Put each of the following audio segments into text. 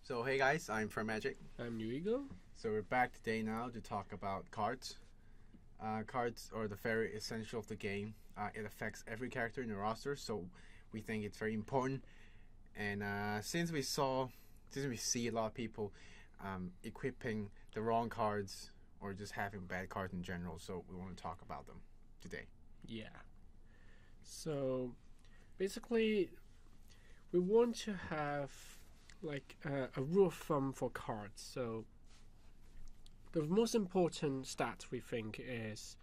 So hey guys, I'm fermagic. I'm Uigo. So we're back today now to talk about cards. Cards are the very essential of the game. It affects every character in the roster, so we think it's very important. And since we see a lot of people equipping the wrong cards or just having bad cards in general, so we want to talk about them today. Yeah. So basically, we want to have like a rule of thumb for cards. So the most important stats we think is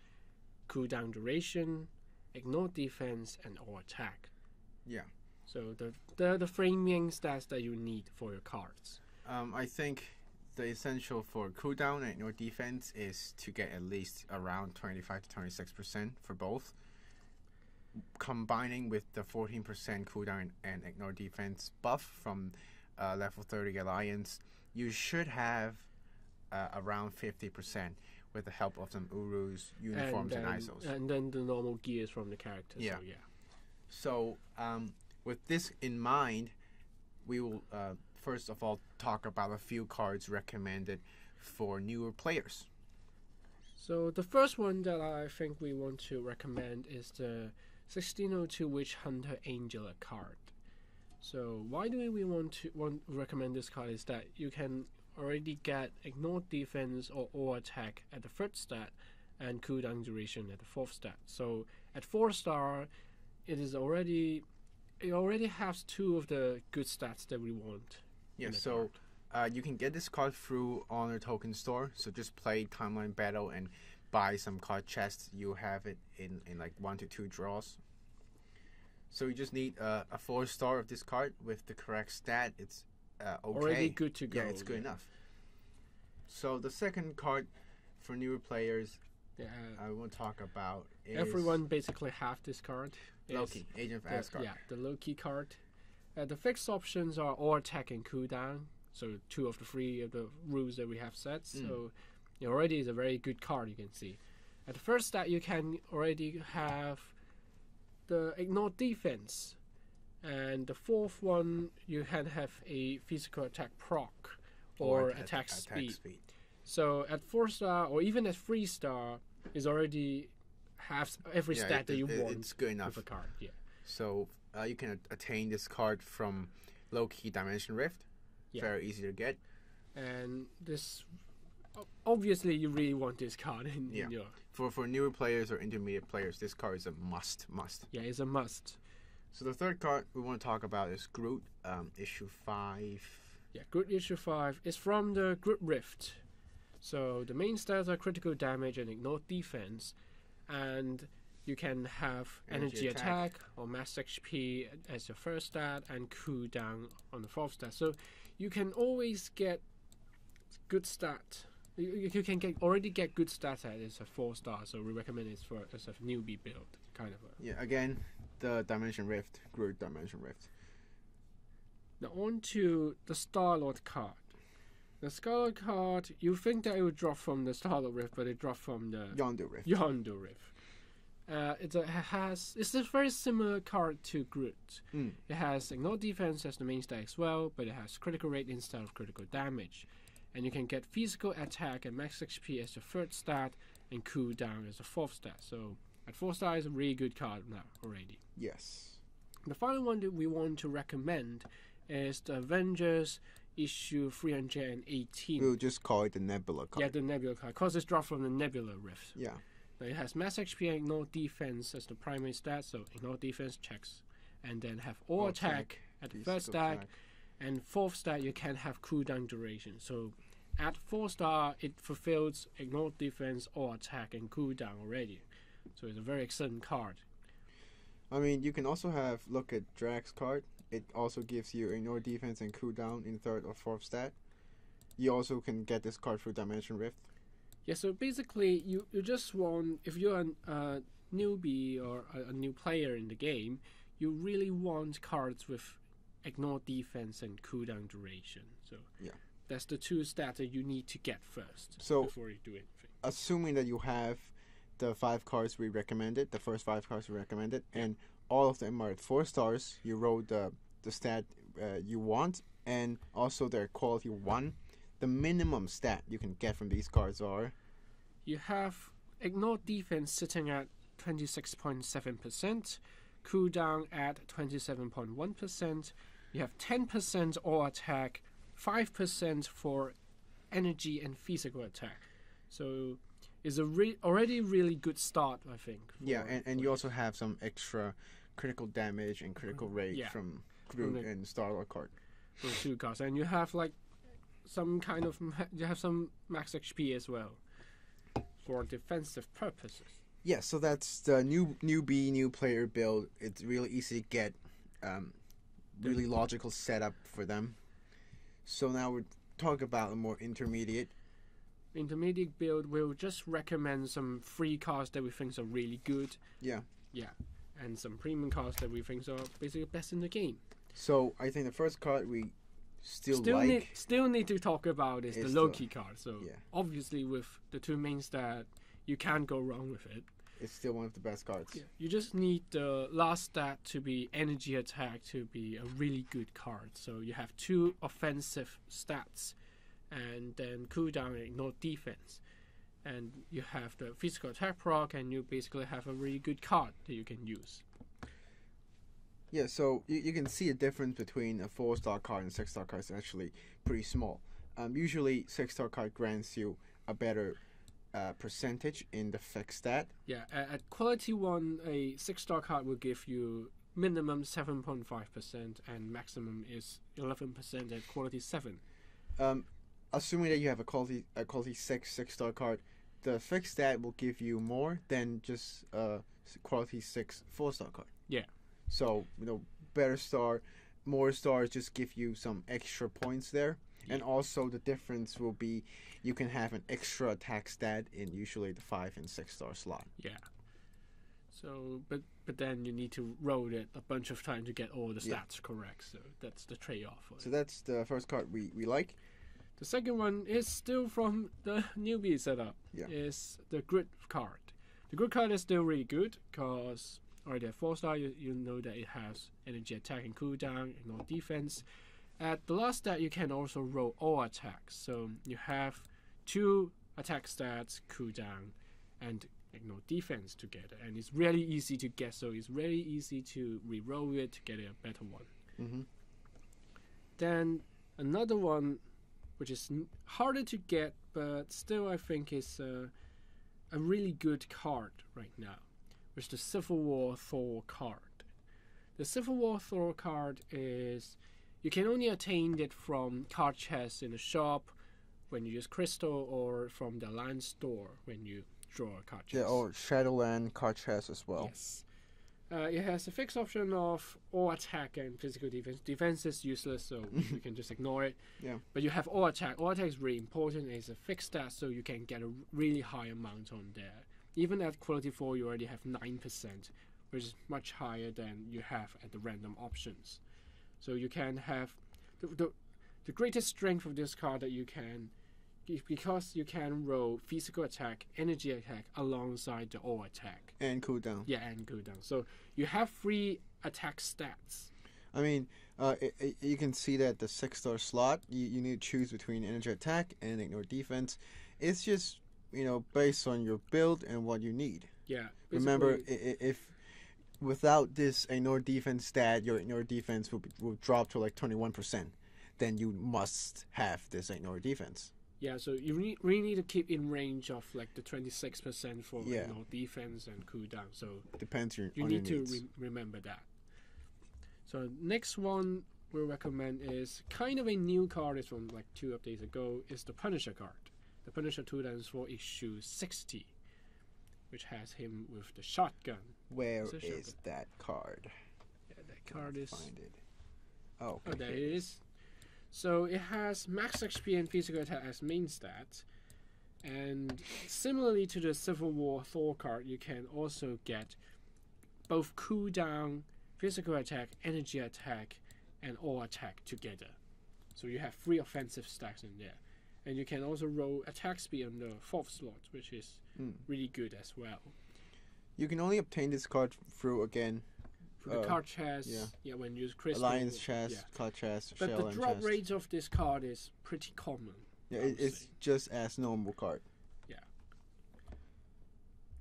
cooldown duration, ignore defense, and or attack. Yeah. So the framing stats that you need for your cards. I think the essential for cooldown and ignore defense is to get at least around 25 to 26% for both. Combining with the 14% cooldown and ignore defense buff from level 30 Alliance, you should have around 50% with the help of some Urus, uniforms, and ISOs. And then the normal gears from the characters. Yeah. So, So with this in mind, we will first of all talk about a few cards recommended for newer players. So the first one that I think we want to recommend is the 1602 Witch Hunter Angela card. So why do we want to recommend this card is that you can already get ignore defense or attack at the third stat and cooldown duration at the fourth stat. So at 4-star, it already has two of the good stats that we want. Yeah, so you can get this card through Honor Token Store. So just play Timeline Battle and buy some card chests. You have it in like 1 to 2 draws. So you just need a 4-star of this card with the correct stat. It's okay. Already good to go. Yeah, it's good enough. So the second card for newer players I want to talk about is everyone basically have this card. Loki, Agent of Asgard. Yeah, the Loki card. The fixed options are all attack and cooldown. So 2 of the 3 of the rules that we have set. So it already is a very good card, you can see. At the first stat, you can already have the ignore defense. And the fourth one, you can have a physical attack proc or attack speed. So at 4-star or even at 3-star, is already has every stat that you want. It's good enough. With a card, yeah. So you can attain this card from Loki Dimension Rift. Yeah. Very easy to get. And this, obviously, you really want this card in your. For newer players or intermediate players, this card is a must. Yeah, it's a must. So the third card we want to talk about is Groot, issue 5. Yeah, Groot issue 5 is from the Groot Rift. So the main stats are critical damage and ignore defense, and you can have energy attack or max HP as your first stat and cooldown on the fourth stat. So you can always get good stat. You can already get good stats at it's a 4-star. So we recommend it as a newbie build kind of. Again, the Dimension Rift, Groot Dimension Rift. Now on to the Star-Lord card. The Star-Lord card, you think that it would drop from the Star-Lord Rift, but it dropped from the Yondu Rift. Yondu Rift. It's a very similar card to Groot. It has ignore defense as the main stat as well, but it has critical rate instead of critical damage. And you can get physical attack and max HP as the third stat and cooldown as the fourth stat. So at 4-star is a really good card now already. Yes. The final one that we want to recommend is the Avengers issue 318. We'll just call it the Nebula Card. Yeah, the Nebula Card, because it's dropped from the Nebula Rift. Yeah. Now it has max HP and ignore defense as the primary stat, so ignore defense checks. And then have all attack at the first stat, and fourth stat you can have cooldown duration. So at 4-star, it fulfills ignore defense, all attack, and cooldown already. So it's a very excellent card. I mean, you can also look at Drax card. It also gives you ignore defense and cooldown in 3rd or 4th stat. You also can get this card through Dimension Rift. Yeah, so basically, you just want, if you're a newbie or a new player in the game, you really want cards with ignore defense and cooldown duration. So that's the 2 stats that you need to get first before you do anything. Assuming that you have the 5 cards we recommended, the first 5 cards we recommended, and all of them are at 4 stars, you roll the stat you want, and also their quality 1. The minimum stat you can get from these cards are... You have Ignore Defense sitting at 26.7%, cooldown at 27.1%. You have 10% all attack, 5% for energy and physical attack. So it's a already really good start, I think. Yeah, and you also have some extra critical damage and critical rate from Groot and Star-Lord card. Those 2 cards, and you have like some kind of you have some max HP as well for defensive purposes. Yeah, so that's the new player build. It's really easy to get, really logical setup for them. So now we're talking about a more intermediate build. We'll just recommend some free cards that we think are really good. Yeah, and some premium cards that we think are basically best in the game. So I think the first card we still need to talk about is the Loki card. So obviously with the 2 main stat, you can't go wrong with it. It's still one of the best cards. Yeah. You just need the last stat to be energy attack to be a really good card. So you have 2 offensive stats, and then cooldown and Ignore Defense. And you have the physical attack proc, and you basically have a really good card that you can use. Yeah, so you can see the difference between a 4-star card and 6-star card is actually pretty small. Usually 6-star card grants you a better percentage in the fixed stat. Yeah, at quality 1, a 6-star card will give you minimum 7.5% and maximum is 11% at quality 7. Assuming that you have a quality 6-star card, the fixed stat will give you more than just a quality 6 4-star card. Yeah. So, better star, more stars just give you some extra points there. Yeah. And also the difference will be you can have an extra attack stat in usually the 5 and 6-star slot. Yeah. So, but then you need to roll it a bunch of times to get all the stats correct. So that's the trade-off. So that's the first card we like. The second one is still from the newbie setup. Yeah. Is the Groot card. The Groot card is still really good because already at 4-star, you know that it has energy attack and cooldown, Ignore Defense. At the last stat, you can also roll all attacks. So you have 2 attack stats, cooldown, and Ignore Defense together. And it's really easy to get, so it's really easy to re-roll it to get a better one. Mm-hmm. Then another one, which is harder to get, but still I think is a really good card right now, which is the Civil War Thor card. The Civil War Thor card is, you can only attain it from card chests in the shop when you use crystal, or from the land store when you draw a card chest. Yeah, or Shadowland card chest as well. Yes. It has a fixed option of all attack and physical defense. Defense is useless, so you can just ignore it. Yeah. But you have all attack. All attack is really important. It's a fixed stat, so you can get a really high amount on there. Even at quality 4, you already have 9%, which is much higher than you have at the random options. So you can have the greatest strength of this card that you can, because you can roll physical attack, energy attack alongside the all attack. And cooldown. Yeah, and cooldown. So you have 3 attack stats. I mean, you can see that the 6-star slot, you need to choose between energy attack and Ignore Defense. It's just, based on your build and what you need. Yeah. Remember, if without this Ignore Defense stat, your Ignore Defense will drop to like 21%. Then you must have this Ignore Defense. Yeah, so you really need to keep in range of like the 26% for defense and cooldown. So depends on you need your to needs. Remember that. So next one we'll recommend is kind of a new card. It's from like 2 updates ago. Is the Punisher card. The Punisher 2-4 issue 60, which has him with the shotgun. Where is that card? Yeah, that card is. Find it. Oh, okay. There it is. So it has max XP and physical attack as main stats. And similarly to the Civil War Thor card, you can also get both cooldown, physical attack, energy attack, and all attack together. So you have 3 offensive stacks in there. And you can also roll attack speed on the 4th slot, which is really good as well. You can only obtain this card through for the card chest. When you use crystal. Alliance chest, card chest, but shell the and drop chest. rate of this card is pretty common. Yeah, it's just as normal card. Yeah.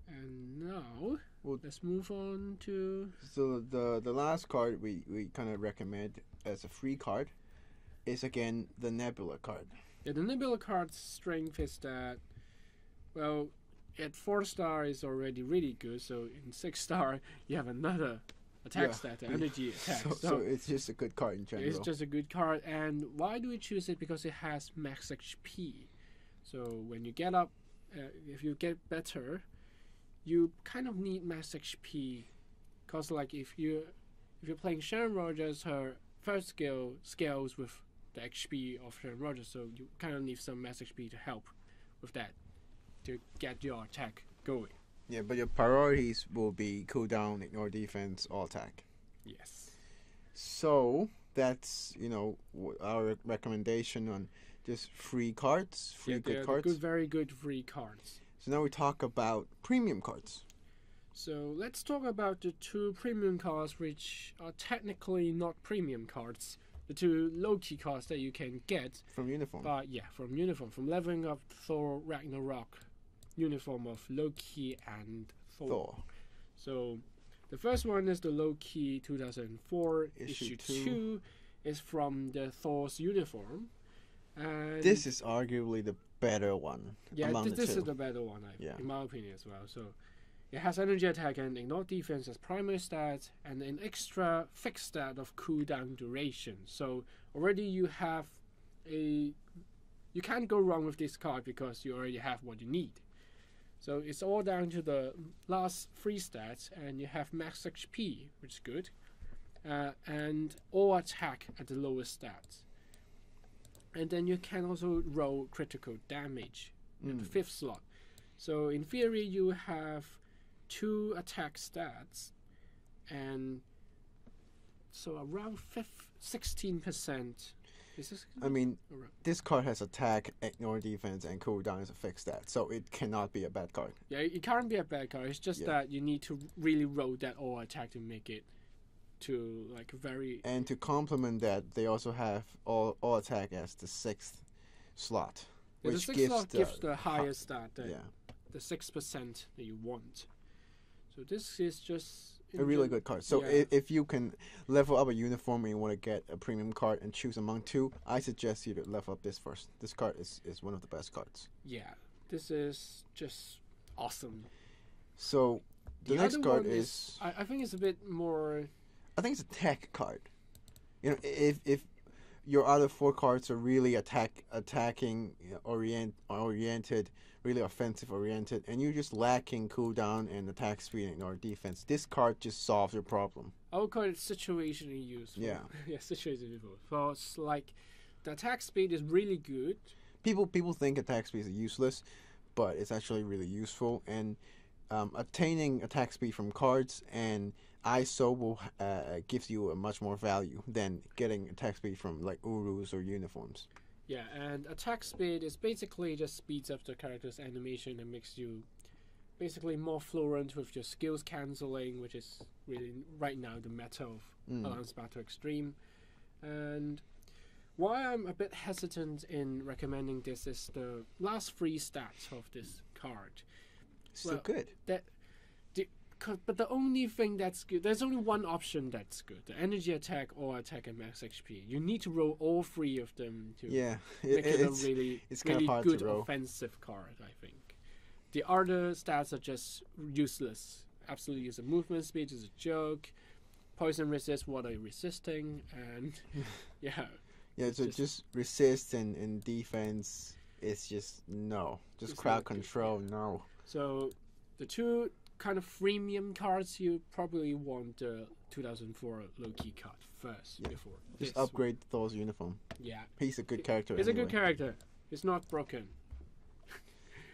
And now let's move on to. So the last card we kind of recommend as a free card is again the Nebula Card. Yeah, the Nebula Card's strength is that, well, at 4-star is already really good. So in 6-star you have another attack stat, energy attack. So it's just a good card in general. It's just a good card. And why do we choose it? Because it has max HP. So when you get up, if you get better, you kind of need max HP. Because like if you're playing Sharon Rogers, her first skill scales with the HP of Sharon Rogers, so you kind of need some max HP to help with that, to get your attack going. Yeah, but your priorities will be cooldown, ignore defense, all attack. Yes. So that's our recommendation on just free cards, good cards. Very good free cards. So now we talk about premium cards. So let's talk about the 2 premium cards, which are technically not premium cards. The 2 low-key cards that you can get from uniform. From uniform, from leveling up Thor Ragnarok uniform of Loki and Thor. So the first one is the Loki 2004 issue 2 is from the Thor's uniform. And this is arguably the better one. Yeah, this is the better one, in my opinion as well. So it has energy attack and ignore defense as primary stats, and an extra fixed stat of cooldown duration. So already you have you can't go wrong with this card because you already have what you need. So it's all down to the last 3 stats, and you have max HP, which is good, and all attack at the lowest stats. And then you can also roll critical damage in the 5th slot. So in theory, you have 2 attack stats, and so around 16%. I mean, this card has attack, ignore defense, and cooldown is a fixed stat, so it cannot be a bad card. Yeah, it can't be a bad card. It's just that you need to really roll that all attack to make it to like very. And to complement that, they also have all attack as the 6th slot, which the 6th slot gives the highest stat, the 6% that you want. So this is just a really good card. So if you can level up a uniform and you want to get a premium card and choose among 2, I suggest you to level up this first. This card is one of the best cards. Yeah, this is just awesome. So the next card is I think it's a bit more. I think it's a tech card. If your other 4 cards are really attacking oriented, really offensive oriented, and you're just lacking cooldown and attack speed and ignore defense, this card just solves your problem. I would call it situationally useful. Yeah. Yeah, situationally useful. So it's like the attack speed is really good. People think attack speed is useless, but it's actually really useful. And obtaining attack speed from cards and ISO will gives you a much more value than getting attack speed from like Urus or uniforms. Yeah, and attack speed is basically just speeds up the character's animation and makes you basically more fluent with your skills cancelling, which is really right now the meta of Alliance Battle Extreme. And why I'm a bit hesitant in recommending this is the last 3 stats of this card. Still good. But the only thing that's good, there's only one option that's good: the energy attack, or attack, and max HP. You need to roll all 3 of them to make it a really good offensive card, I think. The other stats are just useless. Absolutely useless. Movement speed is a joke. Poison resist, water resisting, and so just resist and defense is just no. Just crowd control, no. So the 2 kind of freemium cards, you probably want the 2004 low-key card first before. Just upgrade Thor's uniform. Yeah. He's a good character. He's a good character. He's not broken.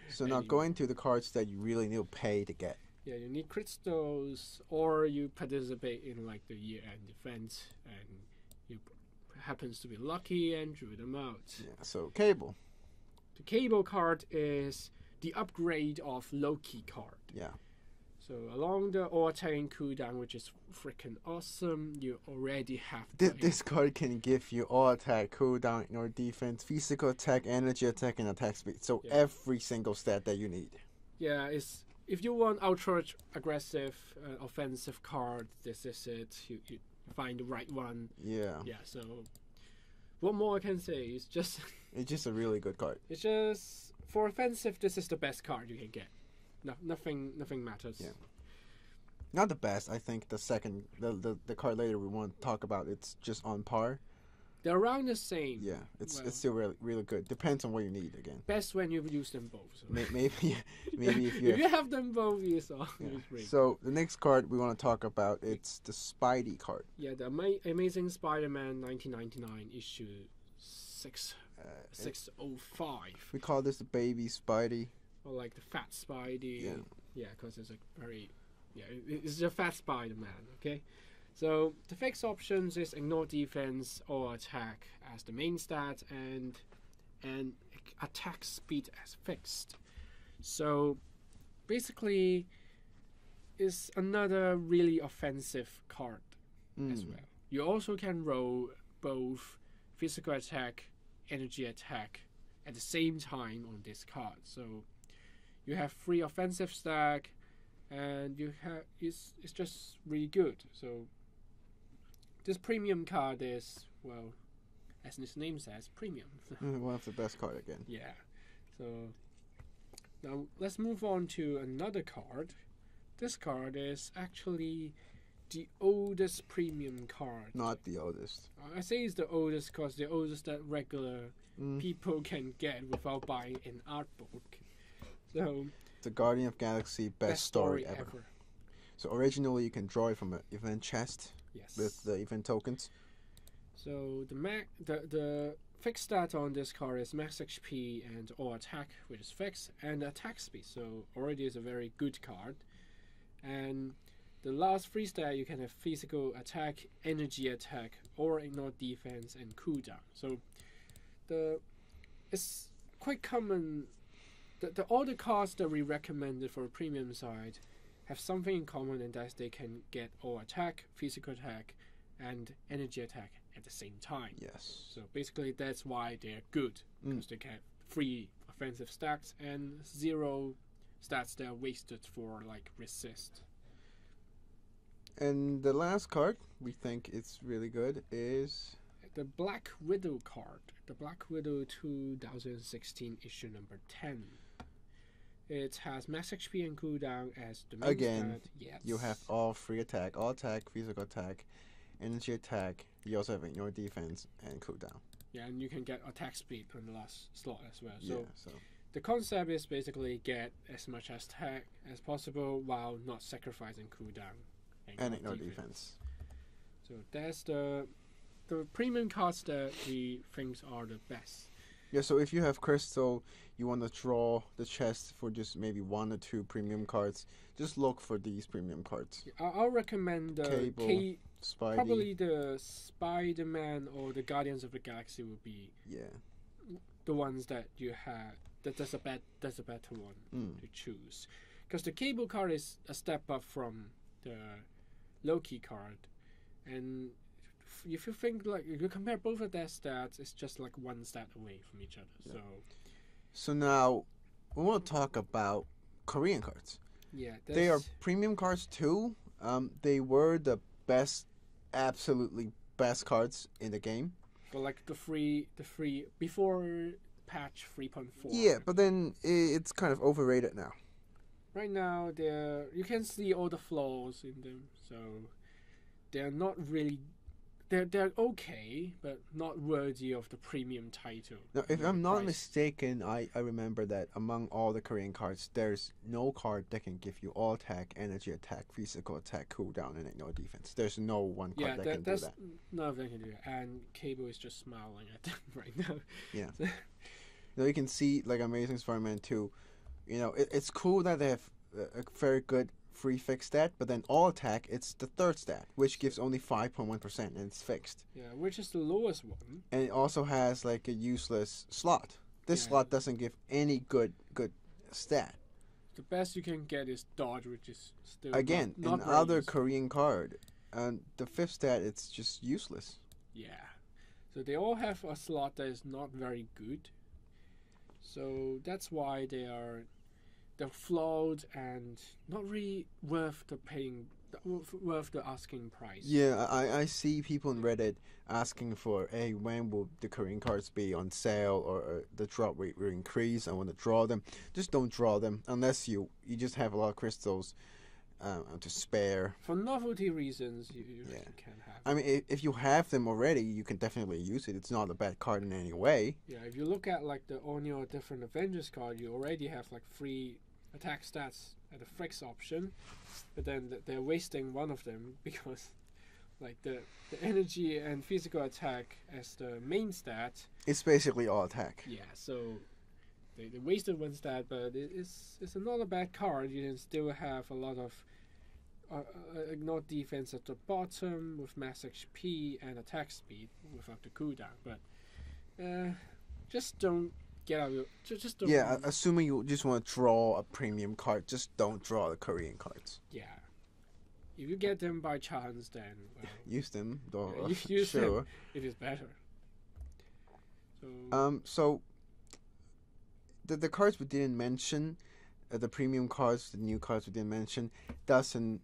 So now going to the cards that you really need to pay to get. Yeah, you need crystals, or you participate in like the year-end event, and you happens to be lucky and drew them out. Yeah, so Cable. The Cable card is the upgrade of Loki card. Yeah. So along the all-attacking cooldown, which is freaking awesome, you already have This card can give you all attack, cooldown, ignore defense, physical attack, energy attack, and attack speed. So every single stat that you need. Yeah, it's if you want ultra aggressive offensive card, this is it. You find the right one. Yeah. Yeah. So what more I can say? It's just a really good card. It's just for offensive. This is the best card you can get. No, nothing matters. Yeah. Not the best. I think the second, the card later we want to talk about, it's just on par. They're around the same. Yeah, it's still really good. Depends on what you need again. Best when you use them both. So. Maybe if you have them both, it's great. So the next card we want to talk about, it's the Spidey card. Yeah, the Amazing Spider-Man 1999 issue 605. We call this the baby Spidey. Or like the fat Spidey. Yeah. Yeah, because it's a very... Yeah, it's a fat Spider-Man, okay? So the fixed options is ignore defense or attack as the main stat and attack speed as fixed. So basically it's another really offensive card as well. You also can roll both physical attack, energy attack at the same time on this card. So you have 3 offensive stack and you have it's just really good. So this premium card is, well, as its name says, premium. One of the best card again. Yeah. So now let's move on to another card. This card is actually the oldest premium card. Not the oldest. I say it's the oldest because the oldest that regular people can get without buying an art book. So the Guardian of Galaxy best story ever. So originally you can draw it from an event chest. Yes. With the event tokens. So the fixed stat on this card is max HP and all attack, which is fixed, and attack speed. So already is a very good card. And the last 3 stat you can have physical attack, energy attack, or ignore defense and cooldown. So it's quite common. All the cards that we recommended for a premium side have something in common, and that they can get all attack, physical attack, and energy attack at the same time. Yes. So basically that's why they're good, because they get 3 offensive stacks and 0 stats that are wasted for like resist. And the last card we think it's really good is the Black Widow card. The Black Widow 2016 issue number 10. It has max HP and cooldown as the main again. Stat. Yes. You have all 3 attack, all attack, physical attack, energy attack. You also have ignore defense and cooldown. Yeah, and you can get attack speed on the last slot as well. So, yeah, so the concept is basically get as much attack as possible while not sacrificing cooldown and ignore defense. So that's the premium cards that we think are the best. Yeah, so if you have Crystal, you want to draw the chest for just maybe 1 or 2 premium cards, just look for these premium cards. I'll recommend the Cable, Spidey. Probably the Spider-Man or the Guardians of the Galaxy would be the ones that you have. That's a better one to choose, because the Cable card is a step up from the Loki card, and if you think like if you compare both of their stats, it's just like 1 stat away from each other. Yeah. So now we want to talk about Korean cards. Yeah, they are premium cards too. They were the best, absolutely best cards in the game. But like the free before patch 3.4. Yeah, but then it's kind of overrated now. Right now, you can see all the flaws in them, so they're not really. They're okay, but not worthy of the premium title. Now, if I'm not mistaken, I remember that among all the Korean cards, there's no card that can give you all attack, energy attack, physical attack, cooldown, and ignore defense. There's no one card that can do that. None of them can do it, and Cable is just smiling at them right now. Yeah. Now you can see like Amazing Spider-Man 2. You know, it's cool that they have a very good free fixed stat, but then all attack, it's the 3rd stat, which gives only 5.1%, and it's fixed. Yeah, which is the lowest one. And it also has like a useless slot. This slot doesn't give any good stat. The best you can get is Dodge, which is still Again, not very another useful. Korean card. And the fifth stat, it's just useless. Yeah. So they all have a slot that is not very good. So that's why they're flawed and not really worth the asking price. Yeah, I see people on Reddit asking for, hey, when will the Korean cards be on sale or the drop rate will increase? I want to draw them. Just don't draw them unless you just have a lot of crystals to spare. For novelty reasons, you Yeah. can have. I mean, if you have them already, you can definitely use it. It's not a bad card in any way. Yeah, if you look at like the on your different Avengers card, you already have like 3 attack stats at the fix option, but then they're wasting one of them because like the energy and physical attack as the main stat. It's basically all attack. Yeah, so they wasted one stat, but it's not a bad card. You can still have a lot of ignore defense at the bottom with max HP and attack speed without the cooldown, but just don't get out. Just don't. Yeah, assuming you just want to draw a premium card, just don't draw the Korean cards. Yeah. If you get them by chance, then well, Use them, though. you use sure. them. It is better. So So the cards we didn't mention, the premium cards, the new cards we didn't mention, doesn't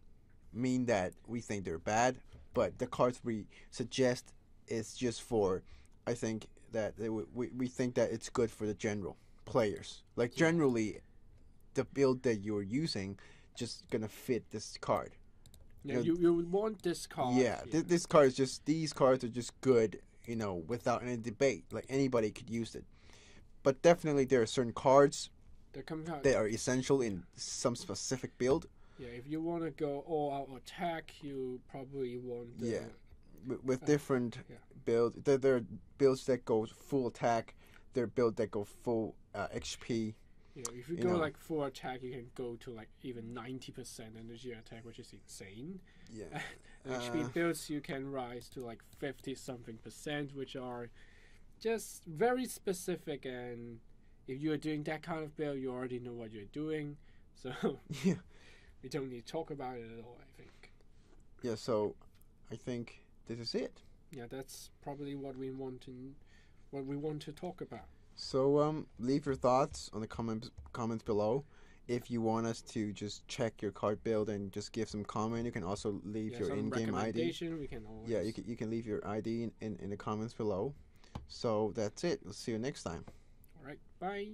mean that we think they're bad. But the cards we suggest is just for, I think that we think that it's good for the general players. Like generally, the build that you're using just gonna fit this card. yeah, you want this card. Yeah, this card is just, these cards are just good, without any debate. Like anybody could use it. But definitely there are certain cards that are essential in some specific build. Yeah, if you want to go all out attack, you probably want the, With different yeah. builds. There are builds that go full attack. There are builds that go full HP. You know, if you go like full attack, you can go to like even 90% energy attack, which is insane. Yeah. HP builds you can rise to like 50-something%, which are just very specific. And if you are doing that kind of build, you already know what you're doing. So Yeah. we don't need to talk about it at all, I think. Yeah, so I think this is it. Yeah, that's probably what we want to talk about. So leave your thoughts on the comments below. If you want us to just check your card build and just give some comment, you can also leave your in-game ID. We can always... Yeah, you can leave your ID in the comments below. So that's it. We'll see you next time. All right, bye.